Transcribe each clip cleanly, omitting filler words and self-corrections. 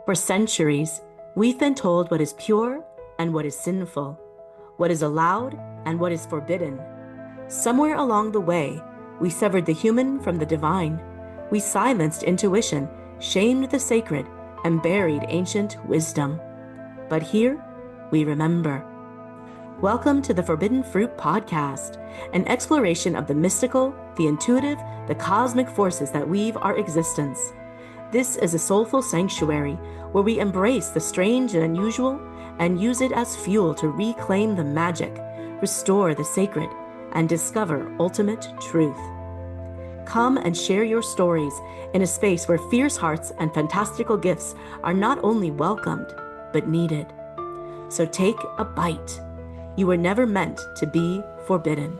For centuries, we've been told what is pure and what is sinful, what is allowed and what is forbidden. Somewhere along the way, we severed the human from the divine. We silenced intuition, shamed the sacred, and buried ancient wisdom. But here, we remember. Welcome to the Forbidden Fruit Podcast, an exploration of the mystical, the intuitive, the cosmic forces that weave our existence. This is a soulful sanctuary where we embrace the strange and unusual and use it as fuel to reclaim the magic, restore the sacred, and discover ultimate truth. Come and share your stories in a space where fierce hearts and fantastical gifts are not only welcomed, but needed. So take a bite. You were never meant to be forbidden.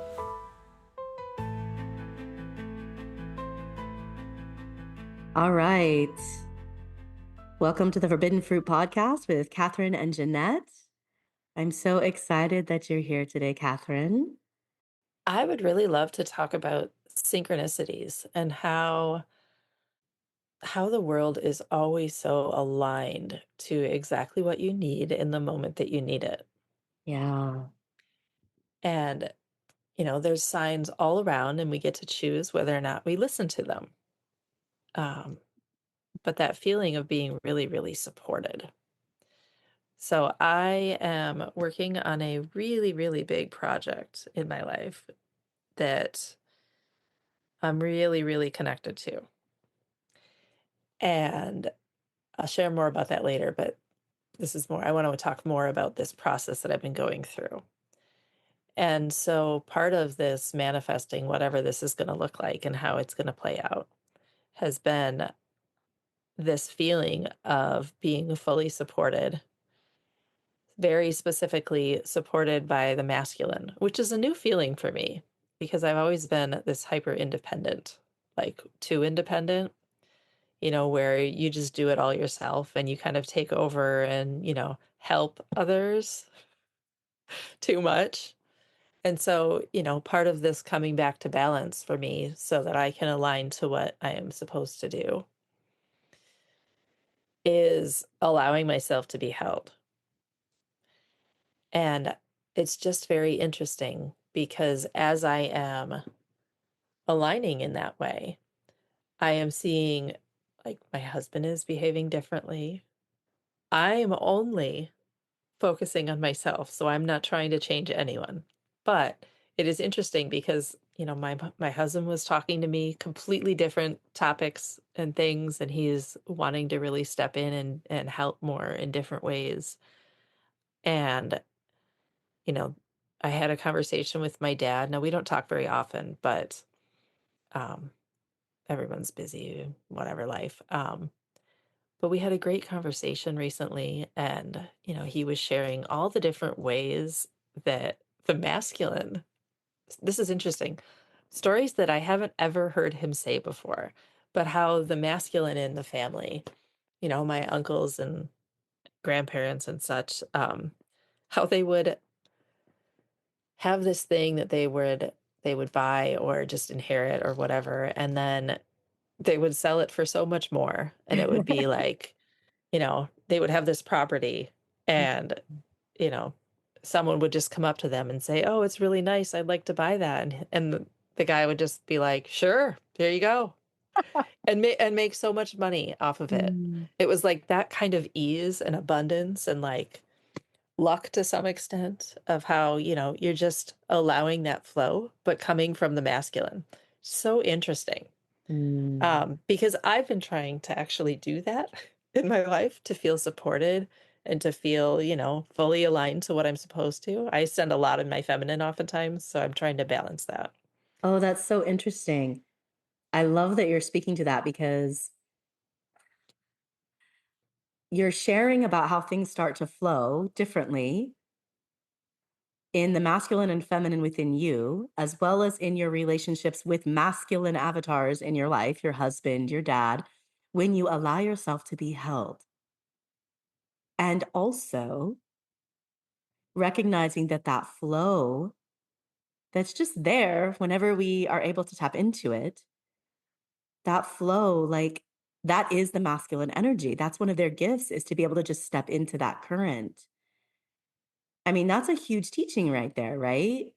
All right. Welcome to the Forbidden Fruit Podcast with Catherine and Jeanette. I'm so excited that you're here today, Catherine. I would really love to talk about synchronicities and how the world is always so aligned to exactly what you need in the moment that you need it. Yeah. And, there's signs all around and we get to choose whether or not we listen to them. Um, but that feeling of being really, really supported. So I am working on a really, really big project in my life that I'm really, really connected to. And I'll share more about that later, but I want to talk more about this process that I've been going through. And so part of this manifesting, whatever this is going to look like and how it's going to play out, has been this feeling of being fully supported, very specifically supported by the masculine, which is a new feeling for me because I've always been this hyper independent, like too independent, where you just do it all yourself and you kind of take over and, help others too much. And so, part of this coming back to balance for me so that I can align to what I am supposed to do is allowing myself to be held. And it's just very interesting because as I am aligning in that way, I am seeing like my husband is behaving differently. I am only focusing on myself, so I'm not trying to change anyone. But it is interesting because, my husband was talking to me completely different topics and things, and he's wanting to really step in and help more in different ways. And, you know, I had a conversation with my dad. Now we don't talk very often, but um everyone's busy, whatever life. But we had a great conversation recently, and, he was sharing all the different ways that the masculine, this is interesting, stories that I haven't ever heard him say before, but how the masculine in the family, my uncles and grandparents and such, how they would have this thing that they would buy or just inherit or whatever, and then they would sell it for so much more, and it would be like, they would have this property and, you know, someone would just come up to them and say, "Oh, it's really nice. I'd like to buy that." And the guy would just be like, "Sure, there you go." And make so much money off of it. Mm. It was like that kind of ease and abundance and like luck to some extent of how, you're just allowing that flow, but coming from the masculine. So interesting. Mm. Because I've been trying to actually do that in my life to feel supported and to feel, fully aligned to what I'm supposed to. I send a lot of my feminine oftentimes, so I'm trying to balance that. Oh, that's so interesting. I love that you're speaking to that because you're sharing about how things start to flow differently in the masculine and feminine within you, as well as in your relationships with masculine avatars in your life, your husband, your dad, when you allow yourself to be held. And also recognizing that that flow that's just there whenever we are able to tap into it, that flow, like that is the masculine energy. That's one of their gifts, is to be able to just step into that current. I mean, that's a huge teaching right there, right?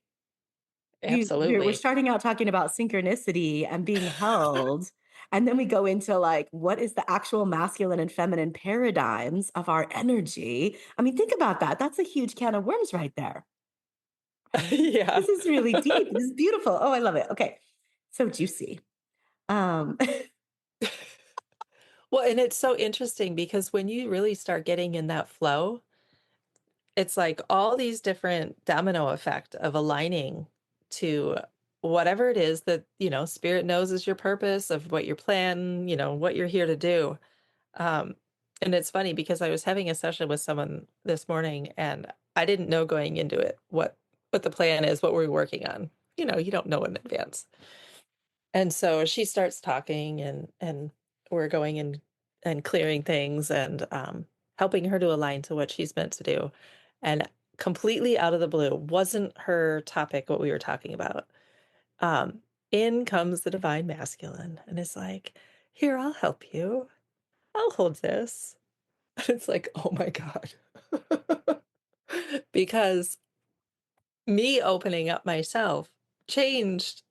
We're Absolutely. starting out talking about synchronicity and being held. And then we go into like, what is the actual masculine and feminine paradigms of our energy? I mean, think about that. That's a huge can of worms right there. Yeah. This is really deep. This is beautiful. Oh, I love it. Okay. So juicy. Um, Well, and it's so interesting because when you really start getting in that flow, it's like all these different domino effect of aligning to whatever it is that, spirit knows is your purpose of what your plan, what you're here to do. Um, and it's funny because I was having a session with someone this morning and I didn't know going into it what the plan is, what we're working on. You don't know in advance. And so she starts talking and we're going and clearing things and helping her to align to what she's meant to do. And completely out of the blue, wasn't her topic what we were talking about. Um, in comes the divine masculine and it's like, here, I'll help you. I'll hold this. It's like, oh my God. Because me opening up myself changed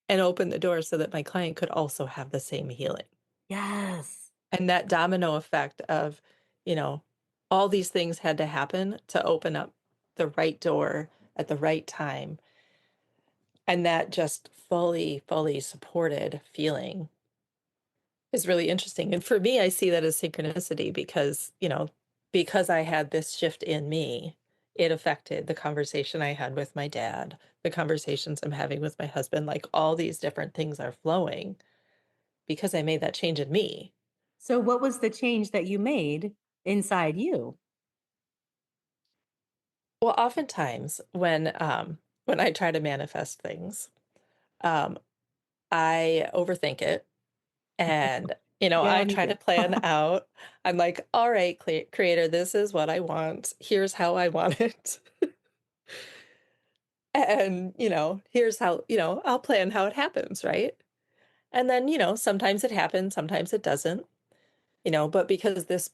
and opened the door so that my client could also have the same healing. yes. And that domino effect of, you know, all these things had to happen to open up the right door at the right time. And that just fully, fully supported feeling is really interesting. And for me, I see that as synchronicity because, because I had this shift in me, it affected the conversation I had with my dad, the conversations I'm having with my husband, like all these different things are flowing because I made that change in me. So, what was the change that you made inside you? Well, oftentimes when I try to manifest things, um, I overthink it and Yeah, I me try to too. plan out. I'm like, all right, creator, this is what I want. Here's how I want it. And, here's how, I'll plan how it happens, right? And then, sometimes it happens, sometimes it doesn't, but because this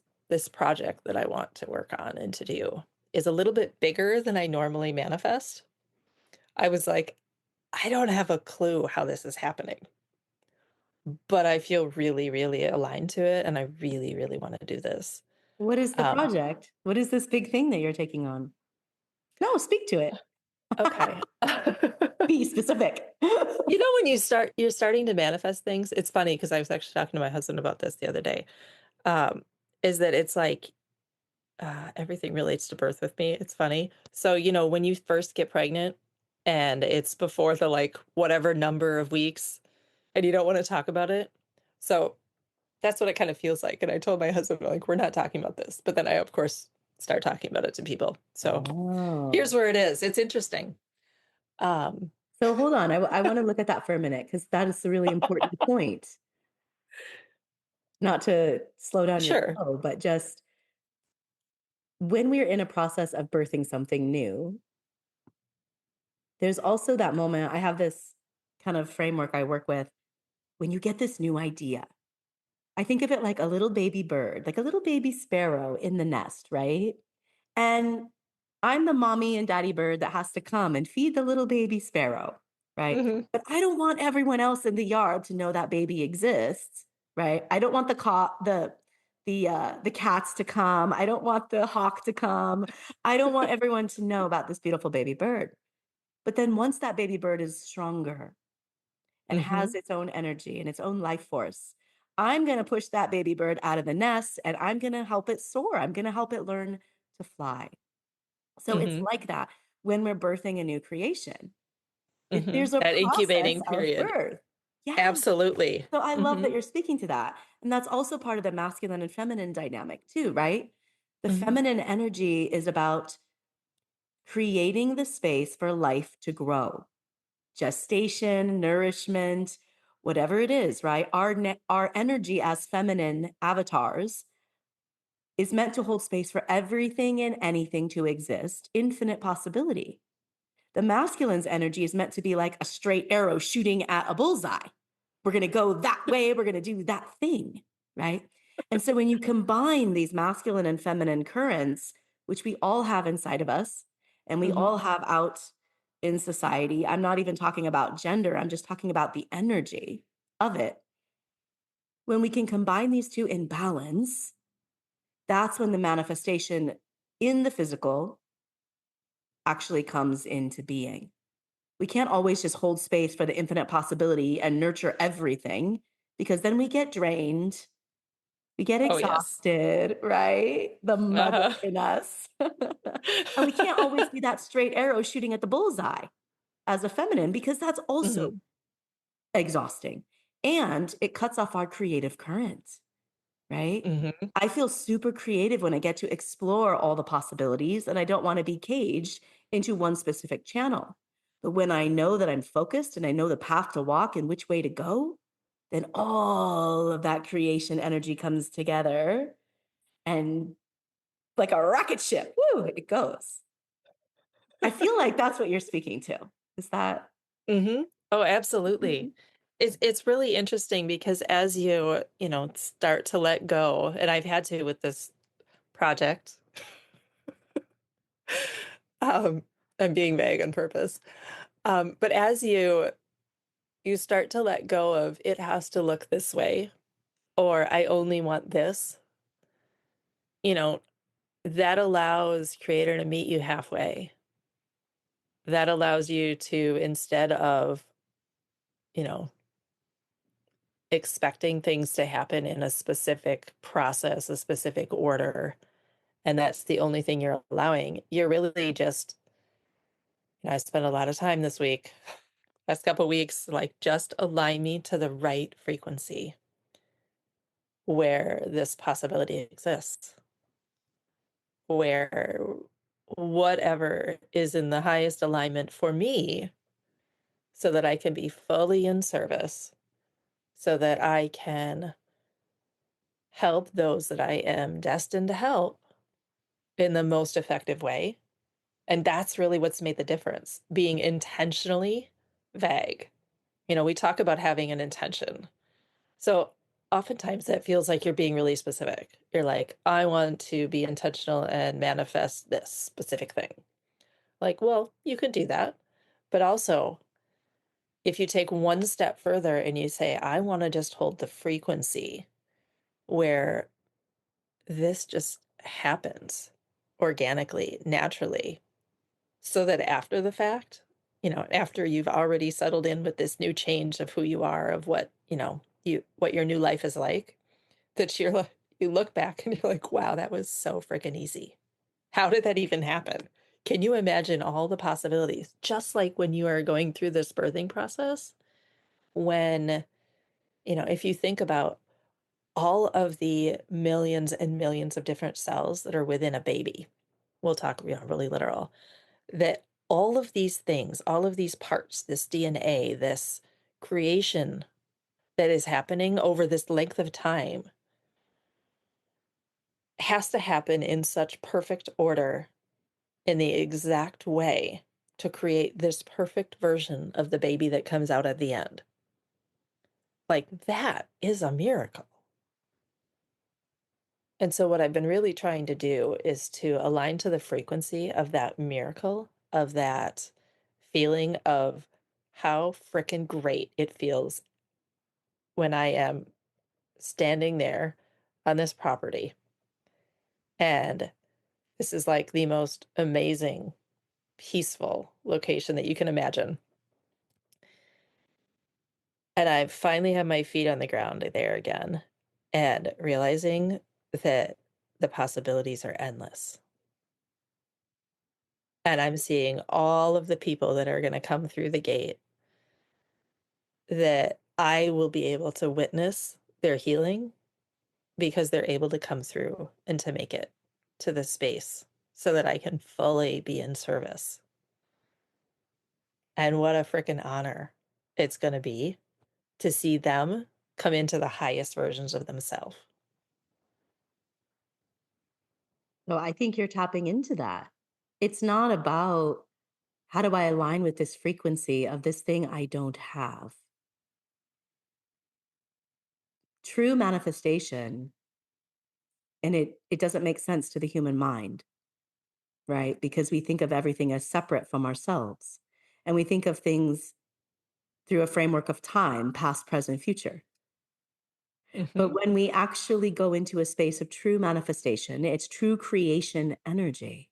project that I want to work on and to do is a little bit bigger than I normally manifest, I was like, I don't have a clue how this is happening, but I feel really, really aligned to it, and I really, really want to do this. What is the Um, project? What is this big thing that you're taking on? No, speak to it. okay. Be specific. When you're starting to manifest things, it's funny because I was actually talking to my husband about this the other day. Um, is that it's like everything relates to birth with me. It's funny. So, when you first get pregnant and it's before the like whatever number of weeks and you don't want to talk about it. So that's what it kind of feels like. And I told my husband, like, we're not talking about this. But then I, of course, start talking about it to people. So here's Oh. where it is. It's interesting. Um, So hold on. I want to look at that for a minute because that is a really important point. Not to slow down your sure. flow, but just when we're in a process of birthing something new, there's also that moment. I have this kind of framework I work with. When you get this new idea, I think of it like a little baby bird, like a little baby sparrow in the nest, right? And I'm the mommy and daddy bird that has to come and feed the little baby sparrow, right? Hmm. But I don't want everyone else in the yard to know that baby exists, right? I don't want the cats to come. I don't want the hawk to come. I don't want everyone to know about this beautiful baby bird. But then once that baby bird is stronger and has Hmm. its own energy and its own life force, I'm going to push that baby bird out of the nest and I'm going to help it soar. I'm going to help it learn to fly. So it's Hmm. like that when we're birthing a new creation. Hmm. There's a That process incubating of period. birth. Yeah. Absolutely. So I love Hmm. that you're speaking to that. And that's also part of the masculine and feminine dynamic, too, right? The Hmm. feminine energy is about creating the space for life to grow, gestation, nourishment, whatever it is, right? Our energy as feminine avatars is meant to hold space for everything and anything to exist, infinite possibility. The masculine's energy is meant to be like a straight arrow shooting at a bullseye. we're going to go that way, we're going to do that thing, right? And so when you combine these masculine and feminine currents, which we all have inside of us and we Mhm. all have out in society, I'm not even talking about gender, I'm just talking about the energy of it. When we can combine these two in balance, that's when the manifestation in the physical actually comes into being. We can't always just hold space for the infinite possibility and nurture everything because then we get drained, we get Oh, yes. exhausted, right? The mother Uh-huh. in us. And we can't always be that straight arrow shooting at the bullseye as a feminine because that's also Mhm. exhausting. And it cuts off our creative current, right? Mhm. I feel super creative when I get to explore all the possibilities and I don't want to be caged into one specific channel. But when I know that I'm focused and I know the path to walk and which way to go, then all of that creation energy comes together and like a rocket ship, woo, it goes. I feel like that's what you're speaking to. Is that? Mhm. Oh, absolutely. Mhm. It's really interesting because as start to let go, and I've had to with this project, um, I'm being vague on purpose. But as you start to let go of it has to look this way, or I only want this, you know, that allows creator to meet you halfway. That allows you to, instead of, you know, expecting things to happen in a specific process, a specific order, and that's the only thing you're allowing, you're really just, I spent a lot of time this week, last couple weeks, like just align me to the right frequency where this possibility exists, where whatever is in the highest alignment for me so that I can be fully in service, so that I can help those that I am destined to help in the most effective way. And that's really what's made the difference, being intentionally vague. We talk about having an intention. So oftentimes that feels like you're being really specific. You're like, I want to be intentional and manifest this specific thing. Like, well, you could do that. But also, if you take one step further and you say, I want to just hold the frequency where this just happens organically, naturally, so that after the fact, after you've already settled in with this new change of who you are, of what, what your new life is like, that you look back and you're like, wow, that was so freaking easy. How did that even happen? Can you imagine all the possibilities? Just like when you are going through this birthing process, when, if you think about all of the millions and millions of different cells that are within a baby, we'll talk, really literal, that all of these things, all of these parts, this DNA, this creation that is happening over this length of time has to happen in such perfect order in the exact way to create this perfect version of the baby that comes out at the end. Like that is a miracle. And so, what I've been really trying to do is to align to the frequency of that miracle, of that feeling of how freaking great it feels when I am standing there on this property. And this is like the most amazing, peaceful location that you can imagine. And I finally have my feet on the ground there again and realizing that the possibilities are endless. And I'm seeing all of the people that are going to come through the gate that I will be able to witness their healing because they're able to come through and to make it to the space so that I can fully be in service. And what a freaking honor it's going to be to see them come into the highest versions of themselves. Well, I think you're tapping into that. It's not about how do I align with this frequency of this thing I don't have? True manifestation, and it doesn't make sense to the human mind, right? Because we think of everything as separate from ourselves. And we think of things through a framework of time, past, present, future. But Mhm. when we actually go into a space of true manifestation, it's true creation energy.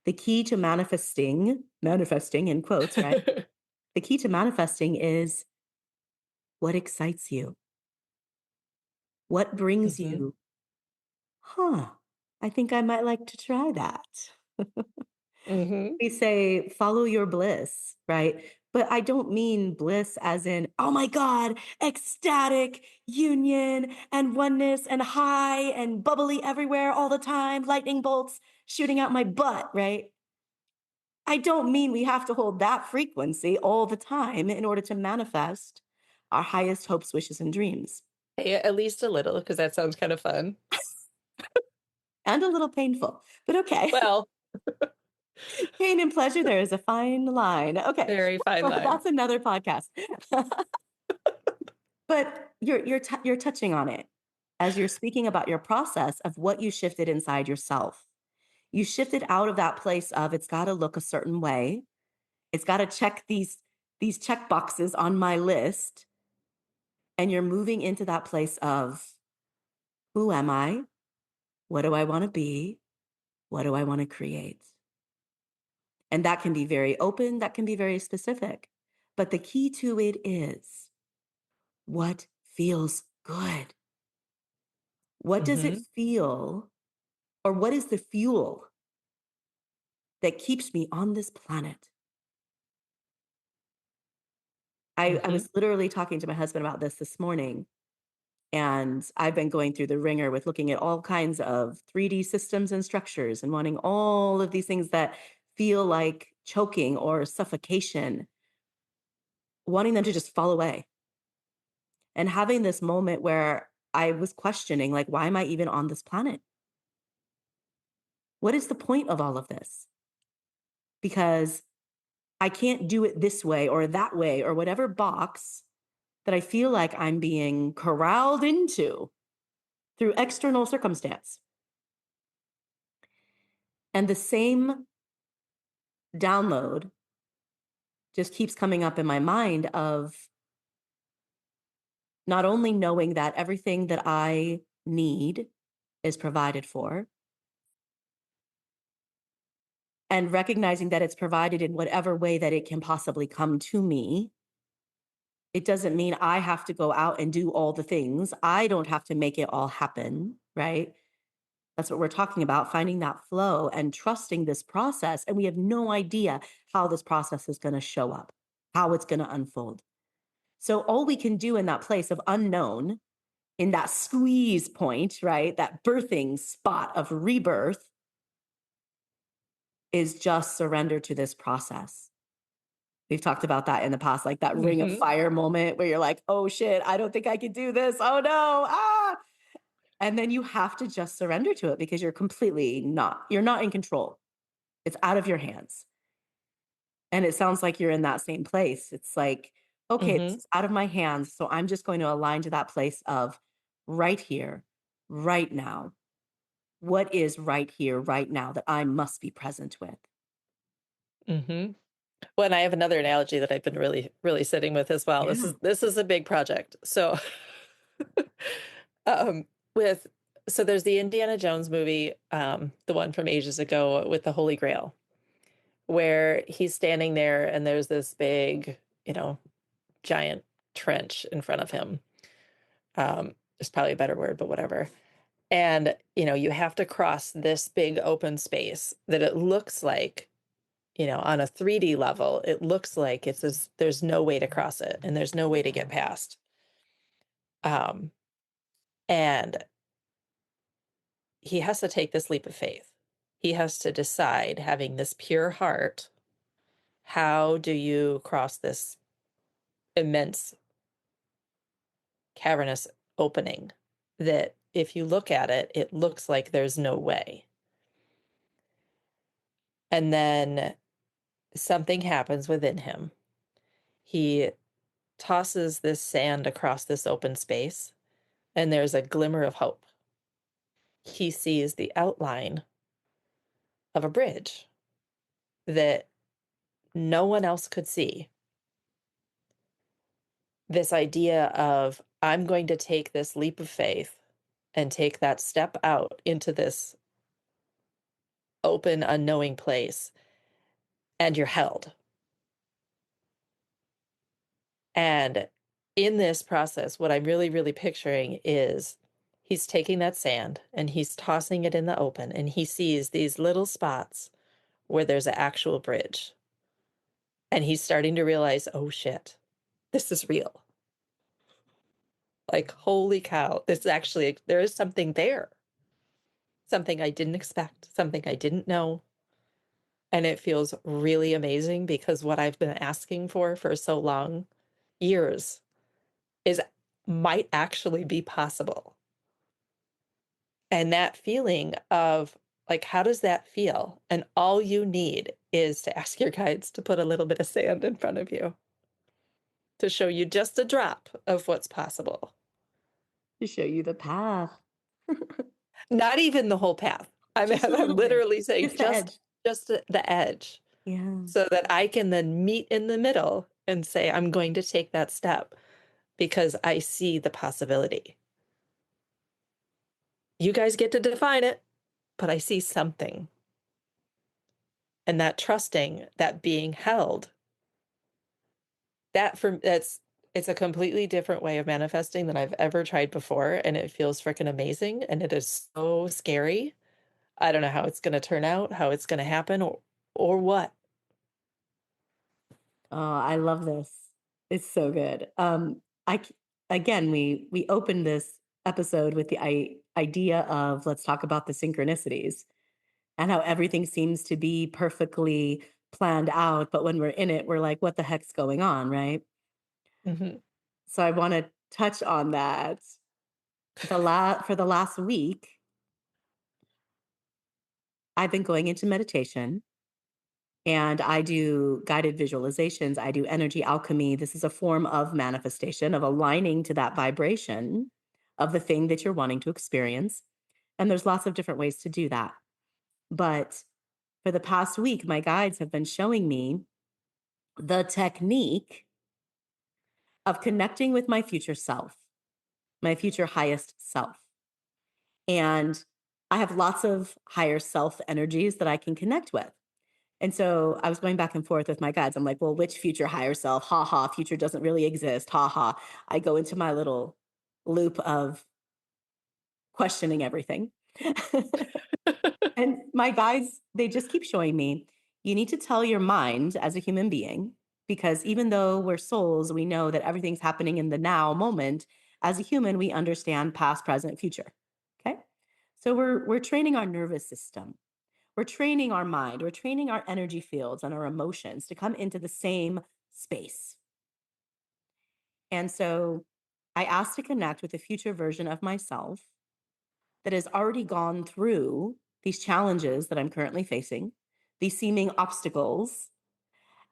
The key to manifesting in quotes, right? The key to manifesting is what excites you, what brings Mhm. you, huh, I think I might like to try that. Mhm. We say, follow your bliss, right? But I don't mean bliss as in, oh my God, ecstatic union and oneness and high and bubbly everywhere all the time, lightning bolts shooting out my butt, right? I don't mean we have to hold that frequency all the time in order to manifest our highest hopes, wishes, and dreams. Hey, at least a little, because that sounds kind of fun. And a little painful, but okay. Well, Pain and pleasure, there is a fine line. Okay. very fine Well, line. that's another podcast. But you're touching on it as you're speaking about your process of what you shifted inside yourself. You shifted out of that place of it's got to look a certain way. It's got to check these check boxes on my list, and you're moving into that place of who am I? What do I want to be? What do I want to create? And that can be very open, that can be very specific. But the key to it is what feels good. What does it Mhm. feel, or what is the fuel that keeps me on this planet? I Mhm. was literally talking to my husband about this morning, and I've been going through the ringer with looking at all kinds of 3D systems and structures and wanting all of these things that feel like choking or suffocation, wanting them to just fall away. And having this moment where I was questioning, like, why am I even on this planet? What is the point of all of this? Because I can't do it this way or that way or whatever box that I feel like I'm being corralled into through external circumstance. And the same download just keeps coming up in my mind of not only knowing that everything that I need is provided for, and recognizing that it's provided in whatever way that it can possibly come to me. It doesn't mean I have to go out and do all the things. I don't have to make it all happen, right? That's what we're talking about, finding that flow and trusting this process. And we have no idea how this process is going to show up, how it's going to unfold. So, all we can do in that place of unknown, in that squeeze point, right? That birthing spot of rebirth, is just surrender to this process. We've talked about that in the past, like that ring of Mhm. fire moment where you're like, oh shit, I don't think I can do this. Oh no. Ah. And then you have to just surrender to it because you're not in control. It's out of your hands. And it sounds like you're in that same place. It's like, okay, this Mhm. is out of my hands. So I'm just going to align to that place of right here, right now. What is right here, right now that I must be present with? Mhm. Well, and I have another analogy that I've been really, really sitting with as well. Yeah. This is a big project. So, um, with so there's the Indiana Jones movie, the one from ages ago with the Holy Grail, where he's standing there and there's this big, giant trench in front of him. There's probably a better word, but whatever. And, you have to cross this big open space that it looks like, on a 3D level, it looks like there's no way to cross it and there's no way to get past. Um, and he has to take this leap of faith. He has to decide, having this pure heart, how do you cross this immense cavernous opening that if you look at it, it looks like there's no way. And then something happens within him. He tosses this sand across this open space, and there's a glimmer of hope. He sees the outline of a bridge that no one else could see. This idea of, I'm going to take this leap of faith and take that step out into this open, unknowing place, and you're held. And in this process, what I'm really, really picturing is he's taking that sand and he's tossing it in the open, and he sees these little spots where there's an actual bridge. And he's starting to realize, oh shit, this is real. Like, holy cow, this actually, there is something there. Something I didn't expect, something I didn't know. And it feels really amazing because what I've been asking for so long, years, is might actually be possible. And that feeling of, like, how does that feel? And all you need is to ask your guides to put a little bit of sand in front of you to show you just a drop of what's possible. To show you the path. Not even the whole path. I'm Just a little bit. literally saying Just the edge. just the edge, Yeah. so that I can then meet in the middle and say, I'm going to take that step because I see the possibility. You guys get to define it, but I see something. And that trusting, that being held, it's a completely different way of manifesting than I've ever tried before, and it feels freaking amazing, and it is so scary. I don't know how it's going to turn out, how it's going to happen, or what. Oh, I love this. It's so good. Again, we opened this episode with the idea of, let's talk about the synchronicities and how everything seems to be perfectly planned out, but when we're in it, we're like, what the heck's going on, right? Hmm. So I want to touch on that. For the last week, I've been going into meditation. And I do guided visualizations. I do energy alchemy. This is a form of manifestation, of aligning to that vibration of the thing that you're wanting to experience. And there's lots of different ways to do that. But for the past week, my guides have been showing me the technique of connecting with my future self, my future highest self. And I have lots of higher self energies that I can connect with. And so I was going back and forth with my guides. I'm like, well, which future higher self? Ha ha, future doesn't really exist. Ha ha. I go into my little loop of questioning everything. And my guides, they just keep showing me, you need to tell your mind as a human being, because even though we're souls, we know that everything's happening in the now moment. As a human, we understand past, present, future. Okay. So we're training our nervous system. We're training our mind, we're training our energy fields and our emotions to come into the same space. And so I asked to connect with a future version of myself that has already gone through these challenges that I'm currently facing, these seeming obstacles,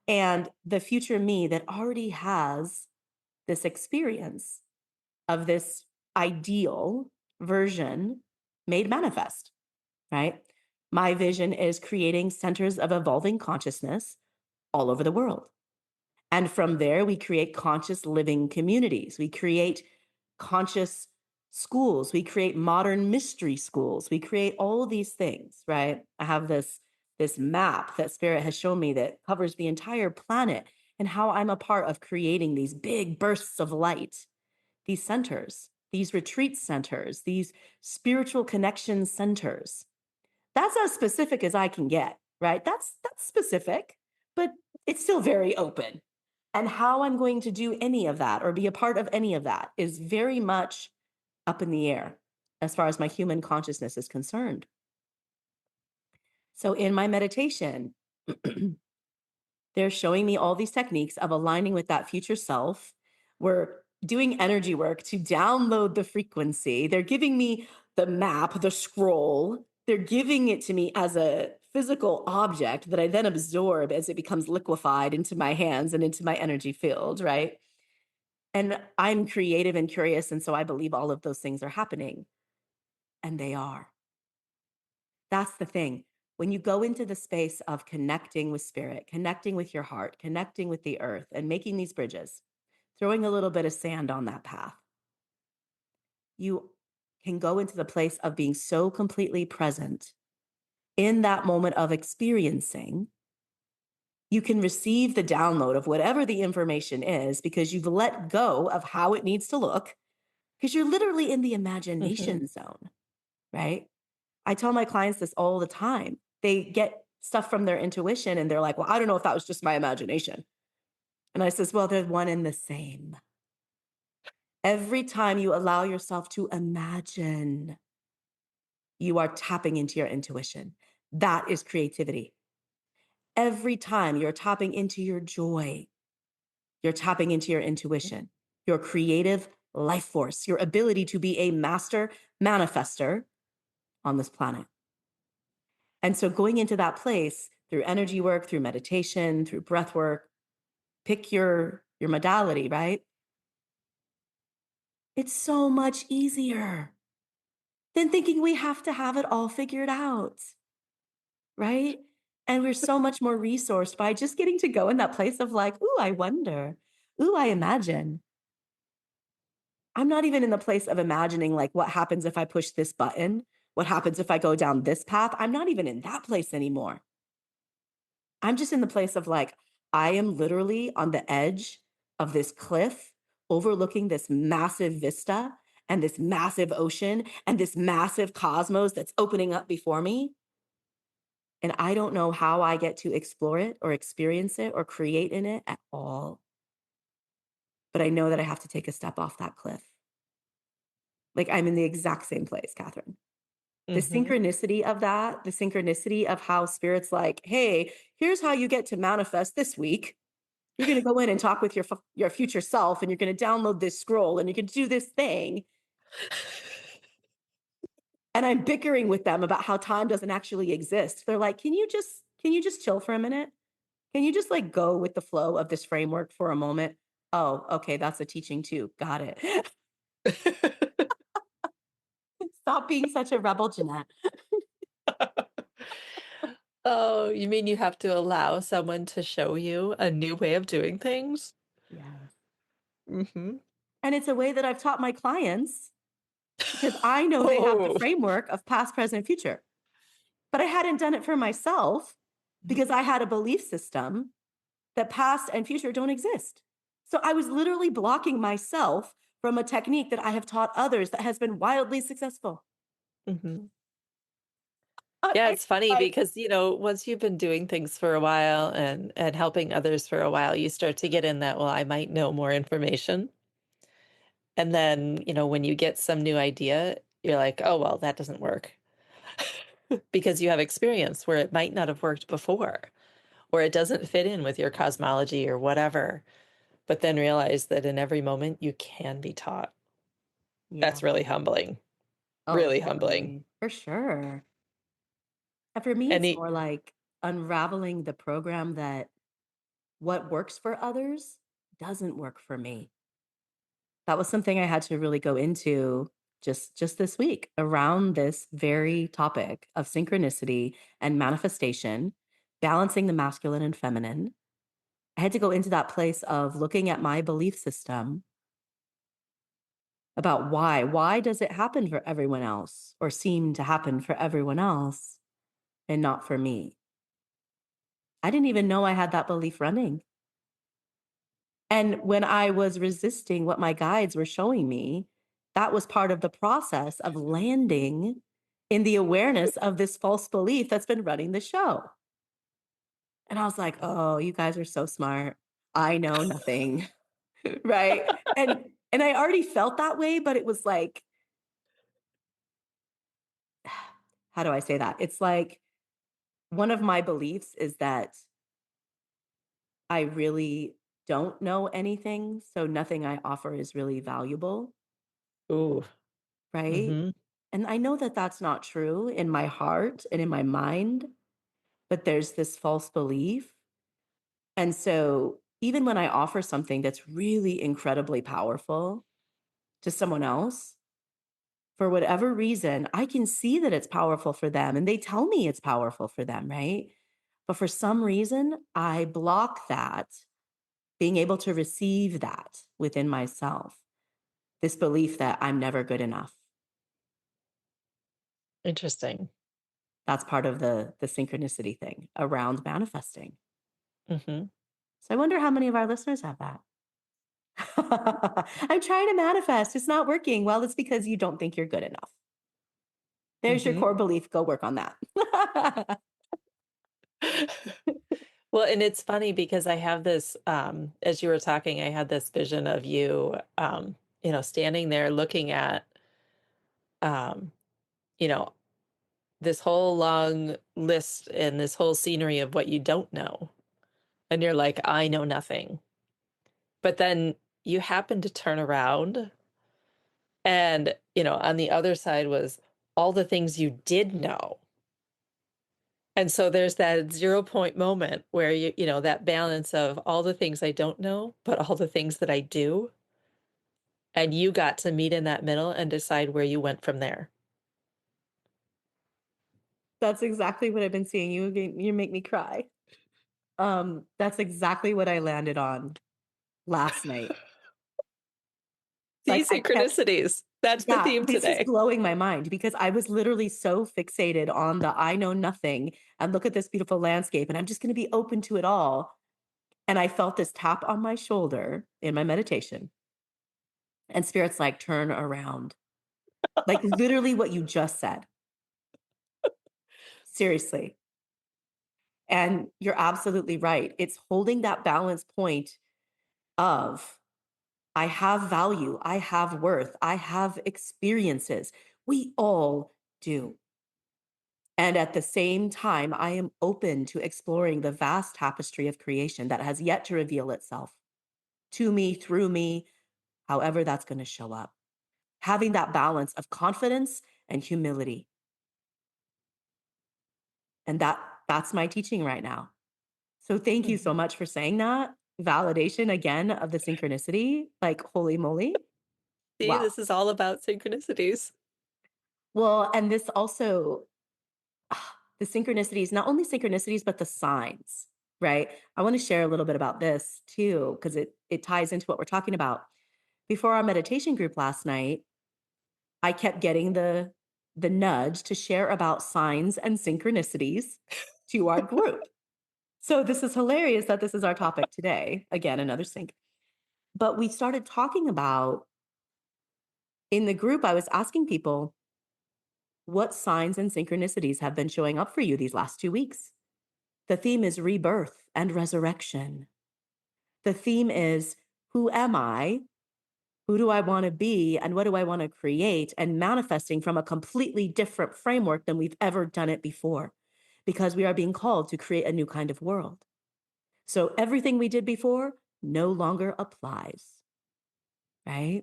and the future me that already has this experience of this ideal version made manifest, right? My vision is creating centers of evolving consciousness all over the world. And from there, we create conscious living communities. We create conscious schools. We create modern mystery schools. We create all these things, right? I have this map that Spirit has shown me that covers the entire planet, and how I'm a part of creating these big bursts of light, these centers, these retreat centers, these spiritual connection centers. That's as specific as I can get, right? That's specific, but it's still very open. And how I'm going to do any of that or be a part of any of that is very much up in the air as far as my human consciousness is concerned. So in my meditation, they're showing me all these techniques of aligning with that future self. We're doing energy work to download the frequency. They're giving me the map, the scroll. They're giving it to me as a physical object that I then absorb as it becomes liquefied into my hands and into my energy field, right? And I'm creative and curious, and so I believe all of those things are happening, and they are. That's the thing. When you go into the space of connecting with spirit, connecting with your heart, connecting with the earth, and making these bridges, throwing a little bit of sand on that path, you can go into the place of being so completely present in that moment of experiencing. You can receive the download of whatever the information is because you've let go of how it needs to look because you're literally in the Mhm. imagination zone, right? I tell my clients this all the time. They get stuff from their intuition and they're like, well, I don't know if that was just my imagination. And I says, well, they're one and the same. Every time you allow yourself to imagine, you are tapping into your intuition. That is creativity. Every time you're tapping into your joy, you're tapping into your intuition, your creative life force, your ability to be a master manifester on this planet. And so going into that place through energy work, through meditation, through breath work, pick your modality, right? It's so much easier than thinking we have to have it all figured out, right? And we're so much more resourced by just getting to go in that place of like, ooh, I wonder. Ooh, I imagine. I'm not even in the place of imagining like what happens if I push this button? What happens if I go down this path? I'm not even in that place anymore. I'm just in the place of like, I am literally on the edge of this cliff overlooking this massive vista and this massive ocean and this massive cosmos that's opening up before me. And I don't know how I get to explore it or experience it or create in it at all. But I know that I have to take a step off that cliff. Like I'm in the exact same place, Catherine. The Mhm. synchronicity of that, the synchronicity of how spirit's like, hey, here's how you get to manifest this week. You're going to go in and talk with your future self, and you're going to download this scroll, and you can do this thing. And I'm bickering with them about how time doesn't actually exist. They're like, can you just chill for a minute? Can you just like go with the flow of this framework for a moment? Oh, okay, that's a teaching too. Got it. Stop being such a rebel, Jeanette. Oh, you mean you have to allow someone to show you a new way of doing things? Yes. Mhm. And it's a way that I've taught my clients because I know they have the Oh. framework of past, present, future. But I hadn't done it for myself because I had a belief system that past and future don't exist. So I was literally blocking myself from a technique that I have taught others that has been wildly successful. Mhm. Yeah, I it's funny like, because, once you've been doing things for a while and helping others for a while, you start to get in that, well, I might know more information. And then, when you get some new idea, you're like, oh, well, that doesn't work because you have experience where it might not have worked before, or it doesn't fit in with your cosmology or whatever. But then realize that in every moment you can be taught. yeah. That's really humbling, Oh, really humbling. totally. For sure. And for me, And it's more like unraveling the program that what works for others doesn't work for me. That was something I had to really go into just this week around this very topic of synchronicity and manifestation, balancing the masculine and feminine. I had to go into that place of looking at my belief system about why does it happen for everyone else or seem to happen for everyone else and not for me. I didn't even know I had that belief running. And when I was resisting what my guides were showing me, that was part of the process of landing in the awareness of this false belief that's been running the show. And I was like, "Oh, you guys are so smart. I know nothing." Right? And I already felt that way, but it was like, how do I say that? It's like one of my beliefs is that I really don't know anything, so nothing I offer is really valuable, ooh, right? mhm. And I know that that's not true in my heart and in my mind, but there's this false belief. And so even when I offer something that's really incredibly powerful to someone else, for whatever reason, I can see that it's powerful for them and they tell me it's powerful for them, right? But for some reason, I block that, being able to receive that within myself, this belief that I'm never good enough. Interesting. That's part of the synchronicity thing around manifesting. Mhm. So I wonder how many of our listeners have that. I'm trying to manifest. It's not working. Well, it's because you don't think you're good enough. There's your Mhm. core belief. Go work on that. Well, and it's funny because I have this, as you were talking, I had this vision of you, standing there looking at, um, you know, this whole long list and this whole scenery of what you don't know. And you're like, I know nothing. But then you happen to turn around and, on the other side was all the things you did know. And so there's that 0 point moment where that balance of all the things I don't know, but all the things that I do. And you got to meet in that middle and decide where you went from there. That's exactly what I've been seeing. You make me cry. That's exactly what I landed on last night. See, Like I kept synchronicities. That's the Yeah, theme this is today. blowing my mind because I was literally so fixated on the I know nothing and look at this beautiful landscape and I'm just going to be open to it all. And I felt this tap on my shoulder in my meditation and spirit's like, turn around. Like literally what you just said. Seriously. And you're absolutely right. It's holding that balance point of I have value, I have worth, I have experiences. We all do. And at the same time, I am open to exploring the vast tapestry of creation that has yet to reveal itself to me, through me, however that's going to show up. Having that balance of confidence and humility. And that's my teaching right now. So thank you so Mhm. much for saying that. Validation again of the synchronicity. Like, holy moly. See, Wow. this is all about synchronicities. Well, and this also, the synchronicities, not only synchronicities, but the signs, right? I want to share a little bit about this too, because it ties into what we're talking about. Before our meditation group last night, I kept getting the nudge to share about signs and synchronicities to our group. So this is hilarious that this is our topic today. Again, another sync. But we started talking about in the group, I was asking people, what signs and synchronicities have been showing up for you these last 2 weeks? The theme is rebirth and resurrection. The theme is who am I? Who do I want to be? And what do I want to create? And manifesting from a completely different framework than we've ever done it before, because we are being called to create a new kind of world. So everything we did before no longer applies, right?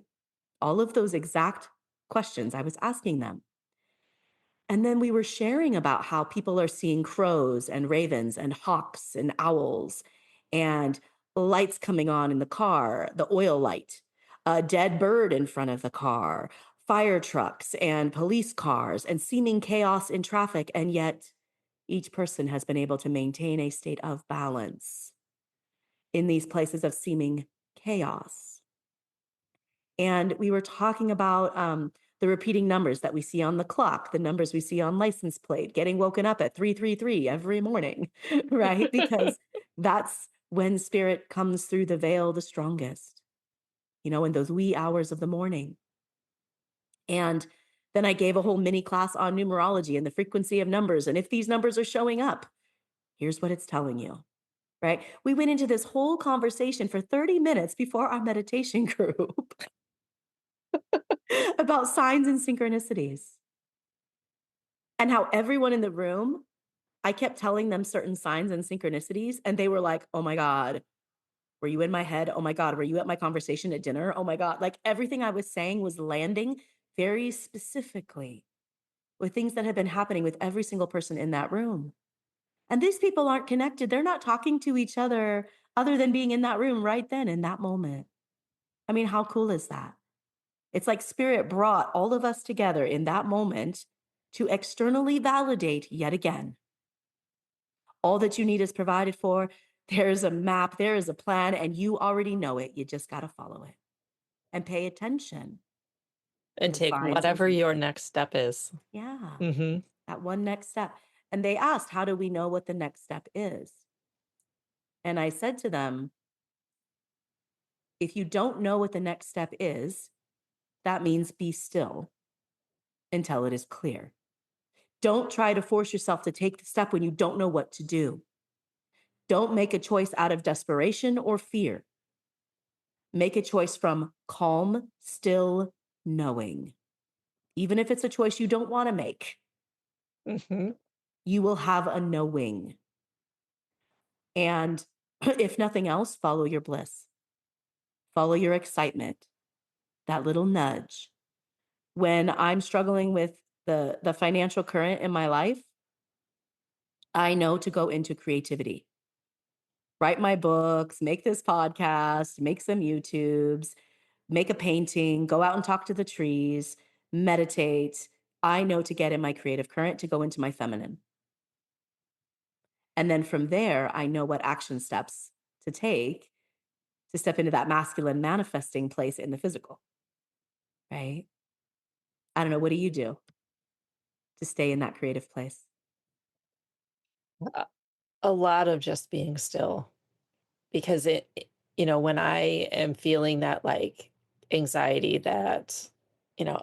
All of those exact questions I was asking them. And then we were sharing about how people are seeing crows and ravens and hawks and owls and lights coming on in the car, the oil light, a dead bird in front of the car, fire trucks and police cars, and seeming chaos in traffic. And yet, each person has been able to maintain a state of balance in these places of seeming chaos. And we were talking about the repeating numbers that we see on the clock, the numbers we see on license plate, getting woken up at 333 every morning, right? Because that's when spirit comes through the veil the strongest, in those wee hours of the morning. And then I gave a whole mini class on numerology and the frequency of numbers. And if these numbers are showing up, here's what it's telling you, right? We went into this whole conversation for 30 minutes before our meditation group about signs and synchronicities. And how everyone in the room, I kept telling them certain signs and synchronicities, and they were like, "Oh my God, were you in my head? Oh my God, were you at my conversation at dinner? Oh my God." Like everything I was saying was landing very specifically with things that had been happening with every single person in that room. And these people aren't connected. They're not talking to each other other than being in that room right then in that moment. I mean, how cool is that? It's like spirit brought all of us together in that moment to externally validate yet again. All that you need is provided for. There's a map, there is a plan, and you already know it. You just got to follow it and pay attention to And the take signs and whatever your cues. next step is. Yeah, Mhm. that one next step. And they asked, how do we know what the next step is? And I said to them, if you don't know what the next step is, that means be still until it is clear. Don't try to force yourself to take the step when you don't know what to do. Don't make a choice out of desperation or fear. Make a choice from calm, still knowing. Even if it's a choice you don't want to make, Mhm. you will have a knowing. And if nothing else, follow your bliss, follow your excitement, that little nudge. When I'm struggling with the financial current in my life, I know to go into creativity. Write my books, make this podcast, make some YouTubes, make a painting, go out and talk to the trees, meditate. I know to get in my creative current to go into my feminine. And then from there, I know what action steps to take to step into that masculine manifesting place in the physical, right? I don't know. What do you do to stay in that creative place? A a lot of just being still because when I am feeling that, like, anxiety that,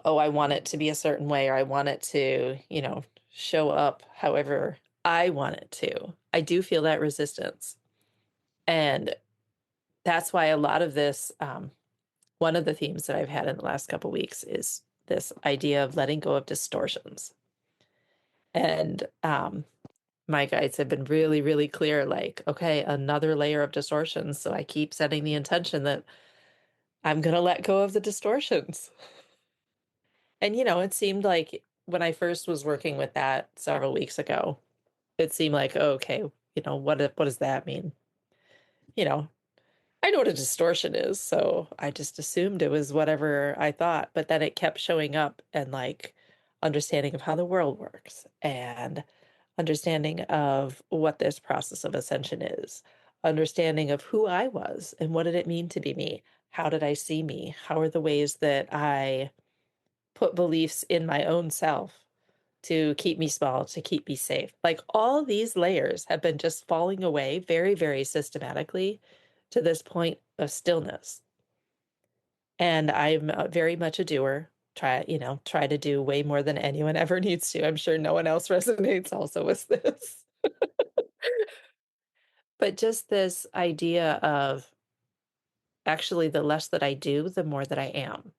"Oh, I want it to be a certain way, or I want it to, show up however I want it to." I do feel that resistance, and that's why a lot of this, one of the themes that I've had in the last couple weeks is this idea of letting go of distortions. And my guides have been really, really clear, like, okay, another layer of distortions. So I keep setting the intention that I'm going to let go of the distortions. And, it seemed like when I first was working with that several weeks ago, it seemed like, oh, okay, what does that mean? You know, I know what a distortion is, so I just assumed it was whatever I thought, but then it kept showing up and, like, understanding of how the world works and understanding of what this process of ascension is, understanding of who I was and what did it mean to be me? How did I see me? How are the ways that I put beliefs in my own self to keep me small, to keep me safe? Like, all these layers have been just falling away very, very systematically to this point of stillness. And I'm very much a doer. Try to do way more than anyone ever needs to. I'm sure no one else resonates also with this. But just this idea of actually the less that I do, the more that I am.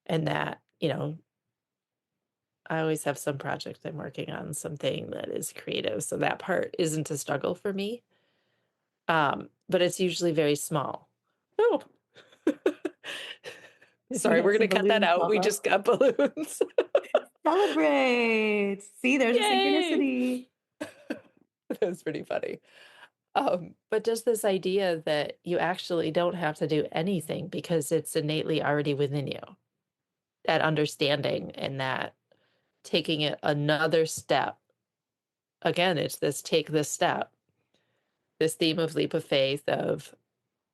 And that, I always have some project I'm working on, something that is creative. So that part isn't a struggle for me. But it's usually very small. Oh. Did you Sorry, have we're some gonna cut that balloons out. pop We up? just got balloons. Celebrate. See, there's a Yay! synchronicity. That was pretty funny. But just this idea that you actually don't have to do anything because it's innately already within you. That understanding and that taking it another step. Again, it's this take this step, this theme of leap of faith of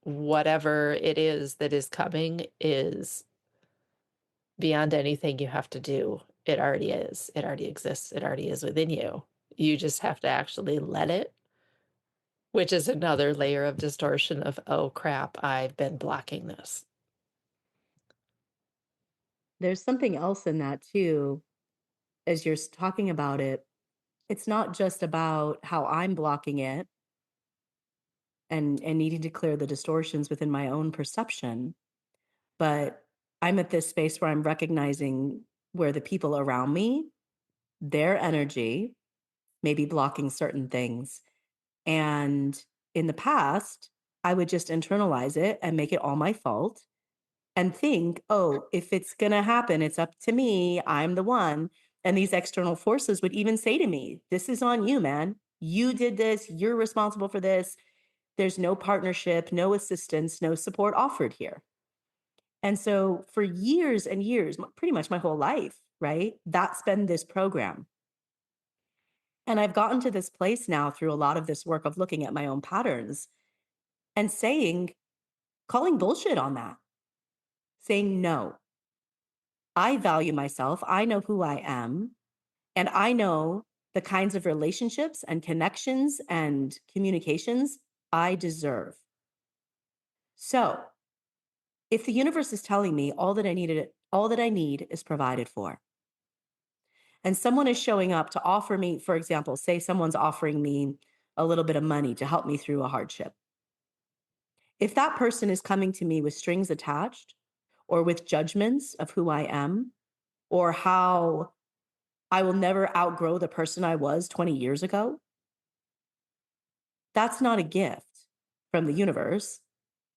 whatever it is that is coming is beyond anything you have to do. It already is. It already exists. It already is within you. You just have to actually let it, which is another layer of distortion of, oh crap, I've been blocking this. There's something else in that too, as you're talking about it. It's not just about how I'm blocking it and needing to clear the distortions within my own perception, but I'm at this space where I'm recognizing where the people around me, their energy may be blocking certain things. And in the past, I would just internalize it and make it all my fault and think, oh, if it's going to happen, it's up to me. I'm the one. And these external forces would even say to me, this is on you, man. You did this. You're responsible for this. There's no partnership, no assistance, no support offered here. And so for years and years, pretty much my whole life, right? That's been this program. And I've gotten to this place now through a lot of this work of looking at my own patterns and calling bullshit on that, saying, no, I value myself. I know who I am. And I know the kinds of relationships and connections and communications I deserve. So if the universe is telling me all that I need is provided for, and someone is showing up to offer me, for example, say someone's offering me a little bit of money to help me through a hardship. If that person is coming to me with strings attached or with judgments of who I am or how I will never outgrow the person I was 20 years ago, that's not a gift from the universe.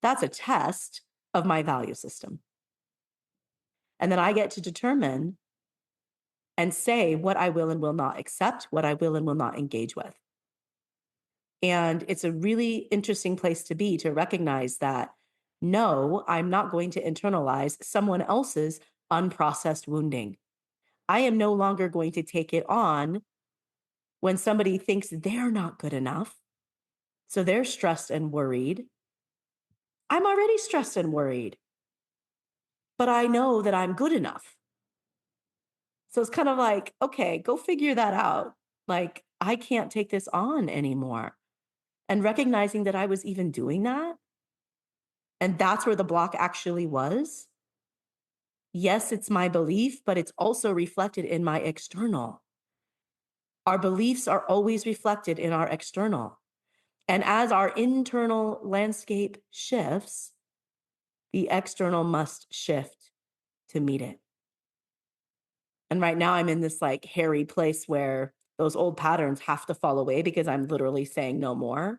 That's a test of my value system. And then I get to determine and say what I will and will not accept, what I will and will not engage with. And it's a really interesting place to be, to recognize that, no, I'm not going to internalize someone else's unprocessed wounding. I am no longer going to take it on when somebody thinks they're not good enough. So they're stressed and worried. I'm already stressed and worried, but I know that I'm good enough. So it's kind of like, okay, go figure that out. Like, I can't take this on anymore. And recognizing that I was even doing that, and that's where the block actually was. Yes, it's my belief, but it's also reflected in my external. Our beliefs are always reflected in our external. And as our internal landscape shifts, the external must shift to meet it. And right now I'm in this like hairy place where those old patterns have to fall away because I'm literally saying no more.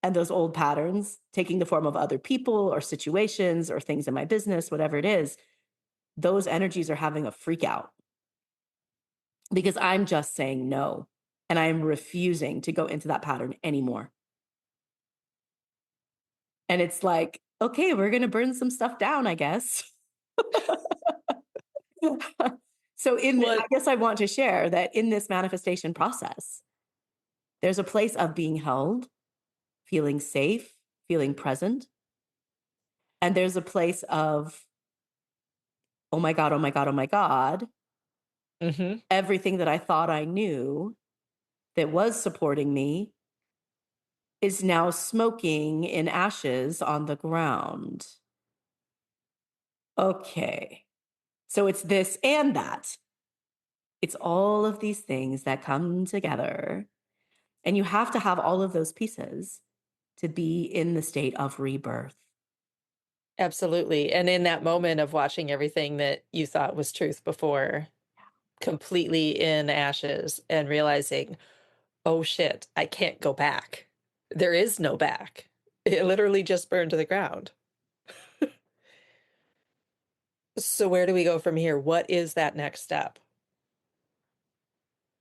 And those old patterns, taking the form of other people or situations or things in my business, whatever it is, those energies are having a freak out because I'm just saying no. And I'm refusing to go into that pattern anymore. And it's like, okay, we're going to burn some stuff down, I guess. So I What? guess I want to share that in this manifestation process, there's a place of being held, feeling safe, feeling present. And there's a place of, oh my God, oh my God, oh my God. Mhm. Everything that I thought I knew that was supporting me is now smoking in ashes on the ground. Okay. So it's this and that. It's all of these things that come together. And you have to have all of those pieces to be in the state of rebirth. Absolutely, and in that moment of watching everything that you thought was truth before completely in ashes and realizing, "Oh, shit, I can't go back." There is no back. It literally just burned to the ground. So where do we go from here? What is that next step?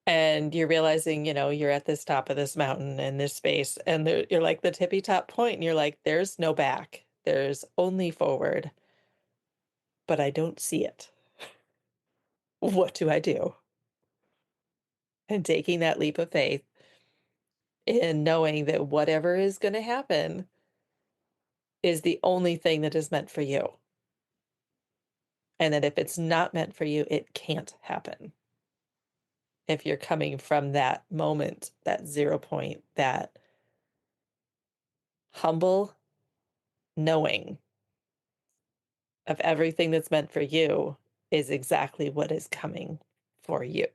And you're realizing, you're at this top of this mountain in this space, and you're like the tippy top point, and you're like, there's no back. There's only forward, but I don't see it. What do I do? And taking that leap of faith and knowing that whatever is going to happen is the only thing that is meant for you. And that if it's not meant for you, it can't happen. If you're coming from that moment, that 0 point, that humble knowing of everything that's meant for you is exactly what is coming for you.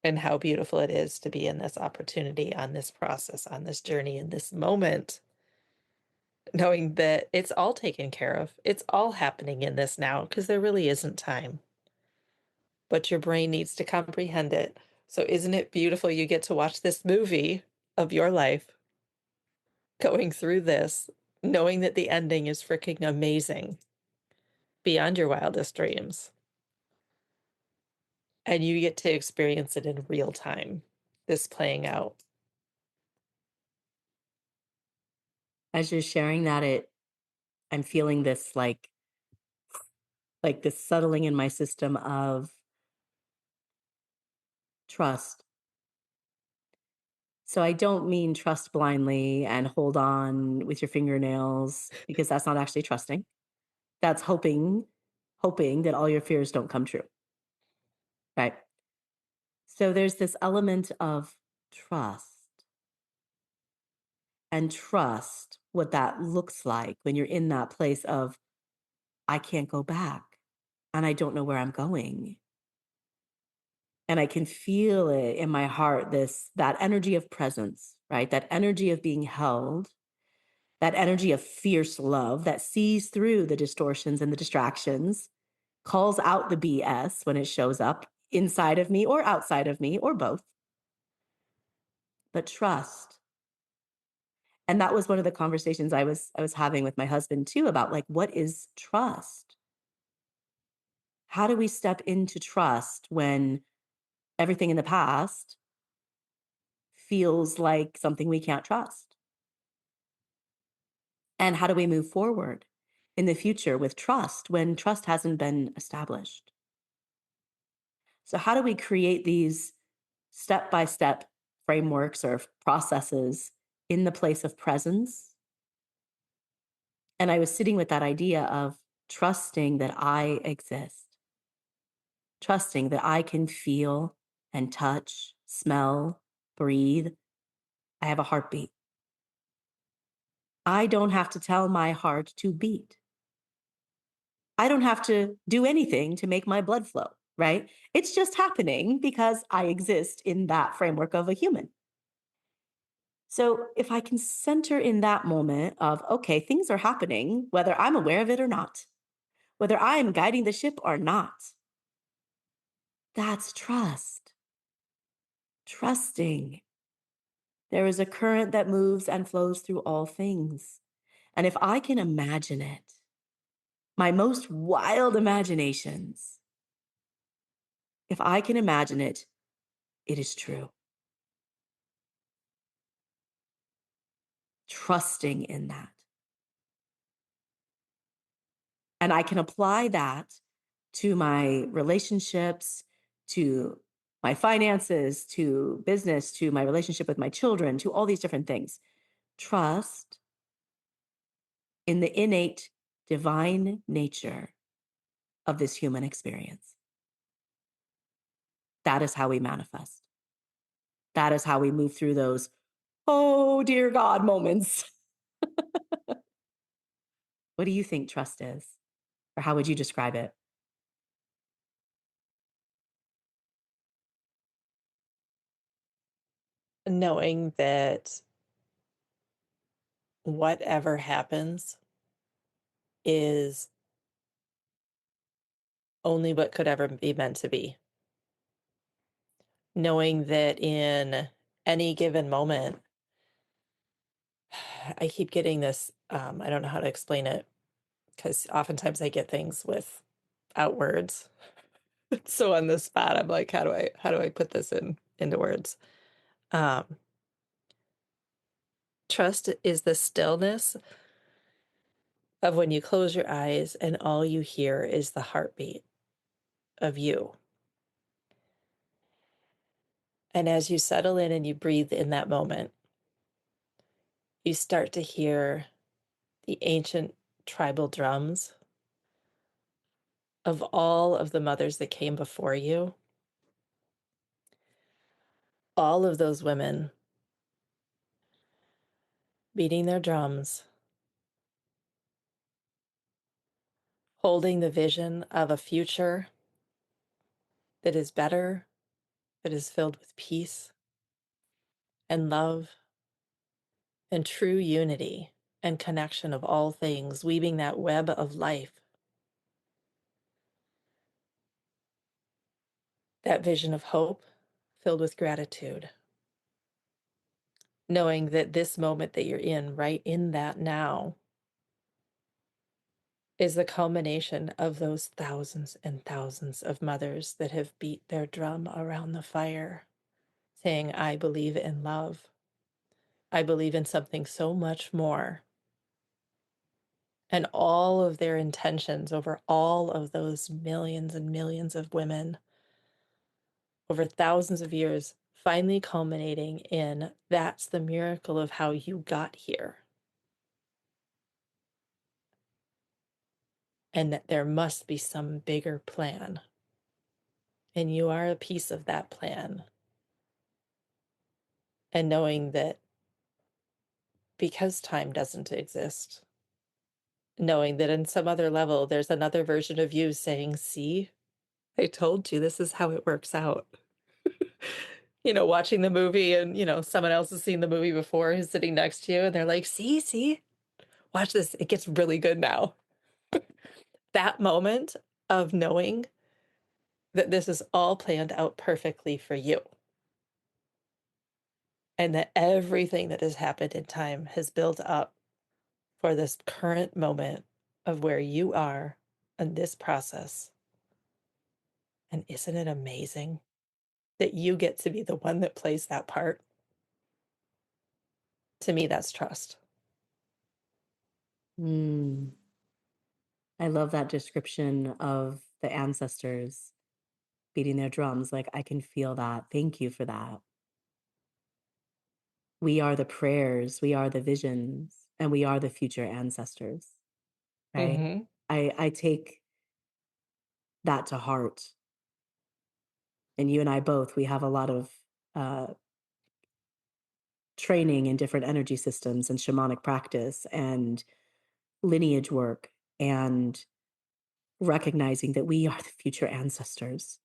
And how beautiful it is to be in this opportunity, on this process, on this journey, in this moment, knowing that it's all taken care of. It's all happening in this now because there really isn't time. But your brain needs to comprehend it. So, isn't it beautiful you get to watch this movie of your life going through this, knowing that the ending is freaking amazing beyond your wildest dreams? And you get to experience it in real time, this playing out. As you're sharing that, I'm feeling this like this settling in my system of trust. So I don't mean trust blindly and hold on with your fingernails because that's not actually trusting. That's hoping that all your fears don't come true. Right. So there's this element of trust and trust what that looks like when you're in that place of, I can't go back and I don't know where I'm going. And I can feel it in my heart, that energy of presence, right? That energy of being held, that energy of fierce love that sees through the distortions and the distractions, calls out the BS when it shows up inside of me or outside of me or both. But trust. And that was one of the conversations I was having with my husband too about like what is trust? How do we step into trust when everything in the past feels like something we can't trust? And how do we move forward in the future with trust when trust hasn't been established? So, how do we create these step by step frameworks or processes in the place of presence? And I was sitting with that idea of trusting that I exist, trusting that I can feel and touch, smell, breathe. I have a heartbeat. I don't have to tell my heart to beat. I don't have to do anything to make my blood flow, right? It's just happening because I exist in that framework of a human. So if I can center in that moment of, okay, things are happening, whether I'm aware of it or not, whether I'm guiding the ship or not, that's trust. Trusting. There is a current that moves and flows through all things. And if I can imagine it, my most wild imaginations, if I can imagine it, it is true. Trusting in that. And I can apply that to my relationships, to my finances, to business, to my relationship with my children, to all these different things. Trust in the innate divine nature of this human experience. That is how we manifest. That is how we move through those, oh dear God moments. What do you think trust is? Or how would you describe it? Knowing that whatever happens is only what could ever be meant to be. Knowing that in any given moment, I keep getting this, I don't know how to explain it because oftentimes I get things without words. So on the spot, I'm like, how do I put this into words? Um, Trust is the stillness of when you close your eyes and all you hear is the heartbeat of you. And as you settle in and you breathe in that moment, you start to hear the ancient tribal drums of all of the mothers that came before you, all of those women beating their drums, holding the vision of a future that is better, that is filled with peace and love and true unity and connection of all things, weaving that web of life, that vision of hope filled with gratitude, knowing that this moment that you're in, right in that now, is the culmination of those thousands and thousands of mothers that have beat their drum around the fire, saying, I believe in love. I believe in something so much more and all of their intentions over all of those millions and millions of women over thousands of years, finally culminating in that's the miracle of how you got here. And that there must be some bigger plan. And you are a piece of that plan. And knowing that because time doesn't exist, knowing that in some other level, there's another version of you saying, see, I told you this is how it works out. Watching the movie and, someone else has seen the movie before who's sitting next to you and they're like, see, watch this. It gets really good now. That moment of knowing that this is all planned out perfectly for you. And that everything that has happened in time has built up for this current moment of where you are in this process. And isn't it amazing that you get to be the one that plays that part? To me, that's trust. I love that description of the ancestors beating their drums. Like, I can feel that. Thank you for that. We are the prayers, we are the visions, and we are the future ancestors, right? Mm-hmm. I take that to heart. And you and I both, we have a lot of uh, training in different energy systems and shamanic practice and lineage work and recognizing that we are the future ancestors.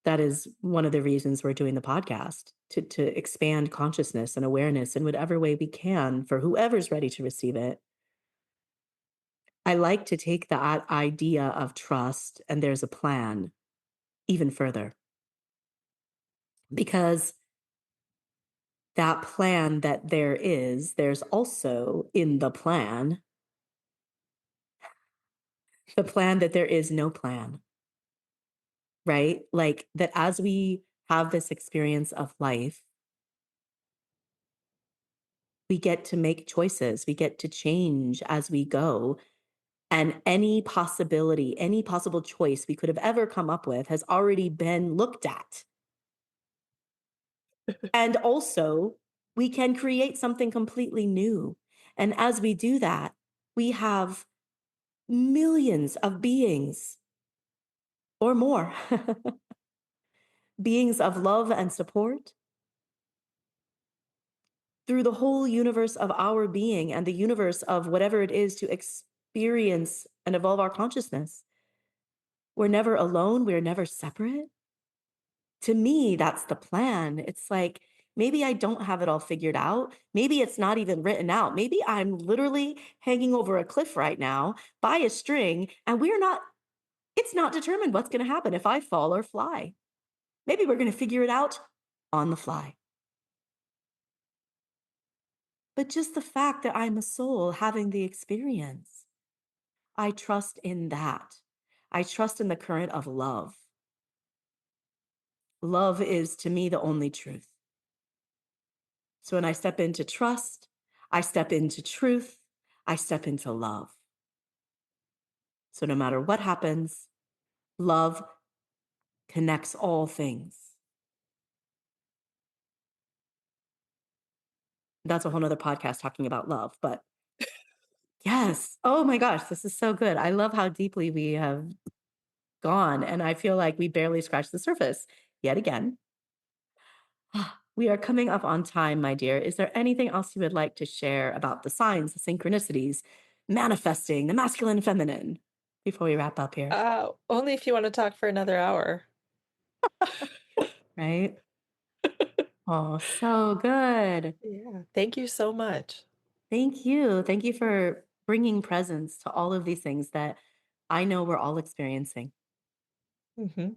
That is one of the reasons we're doing the podcast to expand consciousness and awareness in whatever way we can for whoever's ready to receive it. I like to take the idea of trust and there's a plan even further, because that plan that there's also in the plan that there is no plan, right? Like that as we have this experience of life, we get to make choices, we get to change as we go. And any possibility, any possible choice we could have ever come up with has already been looked at. And also, we can create something completely new. And as we do that, we have millions of beings or more, beings of love and support through the whole universe of our being and the universe of whatever it is to experience and evolve our consciousness. We're never alone, we're never separate. To me, that's the plan. It's like, maybe I don't have it all figured out. Maybe it's not even written out. Maybe I'm literally hanging over a cliff right now by a string, and it's not determined what's going to happen if I fall or fly. Maybe we're going to figure it out on the fly. But just the fact that I'm a soul having the experience, I trust in that. I trust in the current of love. Love is, to me, the only truth. So when I step into trust, I step into truth, I step into love. So no matter what happens, love connects all things. That's a whole nother podcast talking about love, but yes. Oh my gosh, this is so good. I love how deeply we have gone, and I feel like we barely scratched the surface yet again. We are coming up on time, my dear. Is there anything else you would like to share about the signs, the synchronicities, manifesting, the masculine and feminine before we wrap up here? Only if you want to talk for another hour. Right? Oh, so good. Yeah. Thank you so much. Thank you. Thank you for bringing presence to all of these things that I know we're all experiencing. Mm-hmm.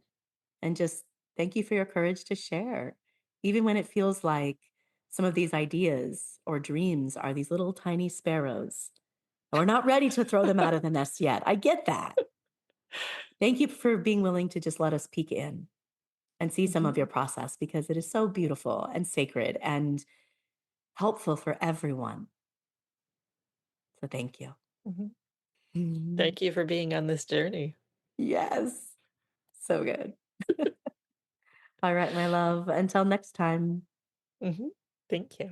And just thank you for your courage to share, even when it feels like some of these ideas or dreams are these little tiny sparrows. And we're not ready to throw them out of the nest yet. I get that. Thank you for being willing to just let us peek in and see some of Mm-hmm. your process, because it is so beautiful and sacred and helpful for everyone. So thank you. Mhm. Mhm. Thank you for being on this journey. Yes. So good. All right, my love. Until next time. Mhm. Thank you.